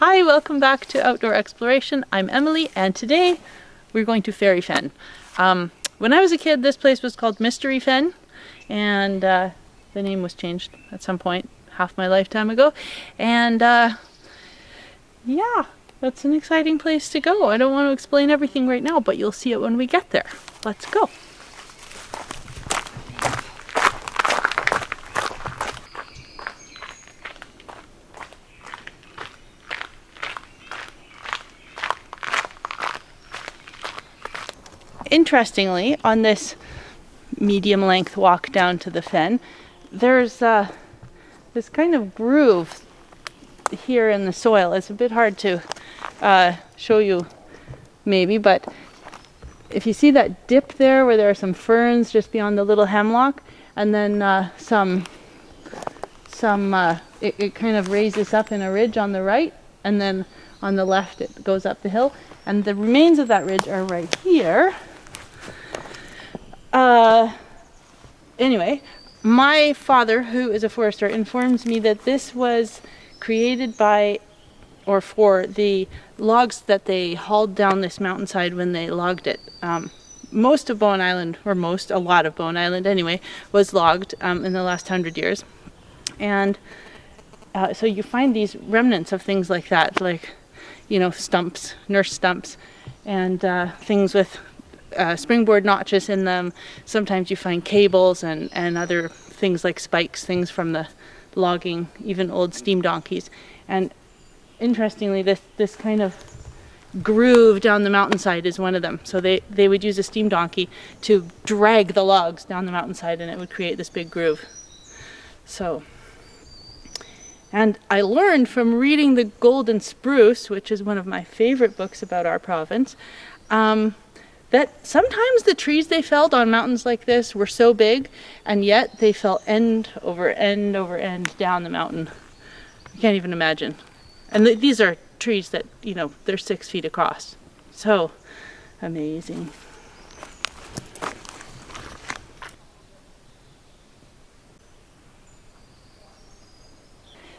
Hi, welcome back to Outdoor Exploration. I'm Emily, and today we're going to Fairy Fen. When I was a kid, this place was called Mystery Fen, and the name was changed at some point half my lifetime ago. And yeah, that's an exciting place to go. I don't want to explain everything right now, but you'll see it when we get there. Let's go. Interestingly, on this medium length walk down to the fen, there's this kind of groove here in the soil. It's a bit hard to show you maybe, but if you see that dip there where there are some ferns just beyond the little hemlock, and then it kind of raises up in a ridge on the right, and then on the left it goes up the hill, and the remains of that ridge are right here. Anyway, my father, who is a forester, informs me that this was created by, or for, the logs that they hauled down this mountainside when they logged it. Most of Bowen Island, or a lot of Bowen Island anyway, was logged in the last 100 years. And so you find these remnants of things like that, like, you know, stumps, nurse stumps, and things with springboard notches in them. Sometimes you find cables and other things like spikes, things from the logging, even old steam donkeys. And interestingly, this kind of groove down the mountainside is one of them. So they would use a steam donkey to drag the logs down the mountainside, and it would create this big groove. So, and I learned from reading The Golden Spruce, which is one of my favorite books about our province, that sometimes the trees they felled on mountains like this were so big, and yet they fell end over end over end down the mountain. You can't even imagine. And these are trees that, you know, they're 6 feet across. So amazing.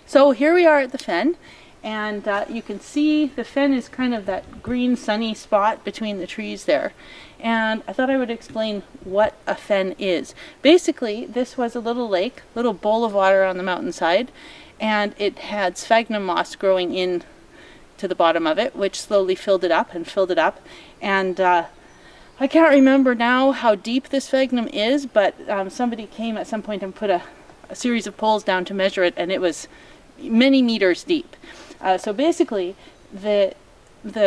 So here we are at the fen. And you can see the fen is kind of that green sunny spot between the trees there. And I thought I would explain what a fen is. Basically, this was a little lake, little bowl of water on the mountainside, and it had sphagnum moss growing in to the bottom of it, which slowly filled it up and filled it up. And I can't remember now how deep this sphagnum is, but somebody came at some point and put a series of poles down to measure it, and it was many meters deep. So basically, the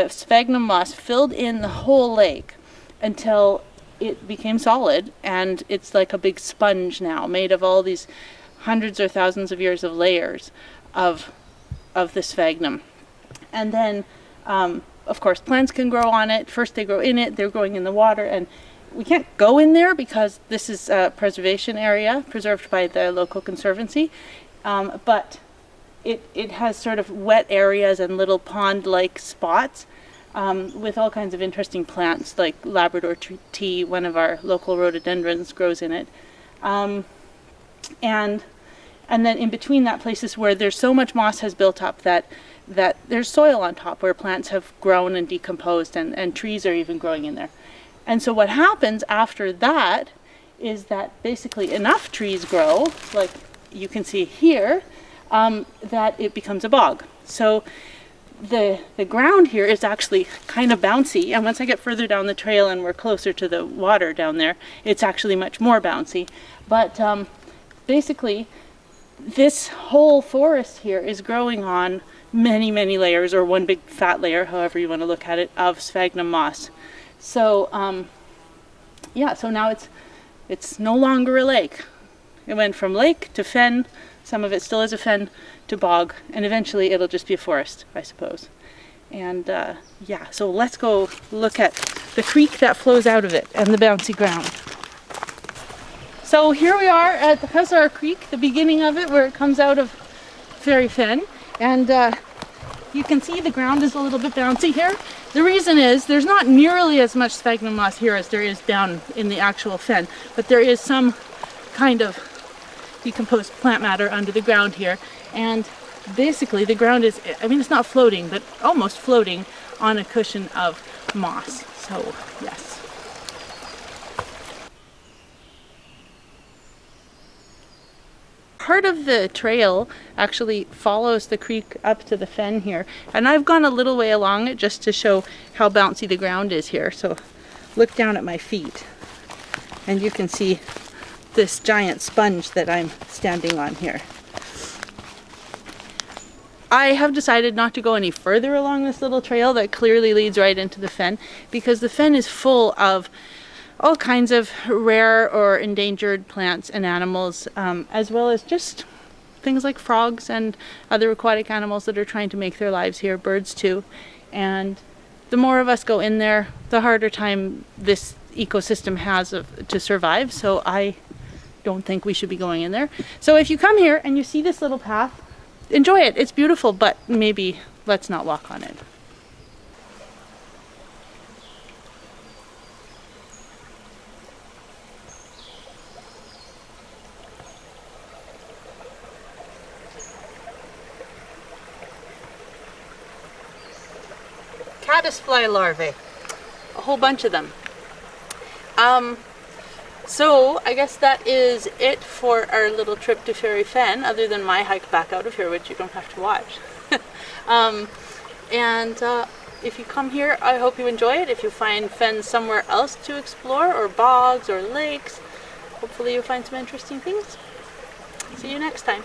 sphagnum moss filled in the whole lake until it became solid, and it's like a big sponge now, made of all these hundreds or thousands of years of layers of the sphagnum. And then, of course, plants can grow on it. First they grow in it, they're growing in the water, and we can't go in there because this is a preservation area preserved by the local conservancy, but it has sort of wet areas and little pond-like spots with all kinds of interesting plants, like Labrador tea, one of our local rhododendrons, grows in it. And then in between that, places where there's so much moss has built up that there's soil on top where plants have grown and decomposed, and trees are even growing in there. And so what happens after that is that basically enough trees grow, like you can see here, that it becomes a bog. So the ground here is actually kind of bouncy, and once I get further down the trail and we're closer to the water down there, it's actually much more bouncy. But basically, this whole forest here is growing on many, many layers, or one big fat layer, however you want to look at it, of sphagnum moss. So yeah, so now it's no longer a lake. It went from lake to fen. Some of it still is a fen, to bog, and eventually it'll just be a forest, I suppose. And yeah, so let's go look at the creek that flows out of it and the bouncy ground. So here we are at the Hussar Creek, the beginning of it, where it comes out of Fairy Fen. And you can see the ground is a little bit bouncy here. The reason is there's not nearly as much sphagnum moss here as there is down in the actual fen, but there is some kind of decomposed plant matter under the ground here. And basically the ground is, I mean, it's not floating, but almost floating on a cushion of moss. So yes. Part of the trail actually follows the creek up to the fen here, and I've gone a little way along it just to show how bouncy the ground is here. So look down at my feet and you can see this giant sponge that I'm standing on here. I have decided not to go any further along this little trail that clearly leads right into the fen, because the fen is full of all kinds of rare or endangered plants and animals, as well as just things like frogs and other aquatic animals that are trying to make their lives here, birds too. And the more of us go in there, the harder time this ecosystem has to survive. So I don't think we should be going in there. So if you come here and you see this little path, enjoy it. It's beautiful, but maybe let's not walk on it. Caddisfly larvae, a whole bunch of them. So I guess that is it for our little trip to Fairy Fen, other than my hike back out of here, which you don't have to watch. If you come here, I hope you enjoy it. If you find fens somewhere else to explore, or bogs or lakes, hopefully you'll find some interesting things. See you next time.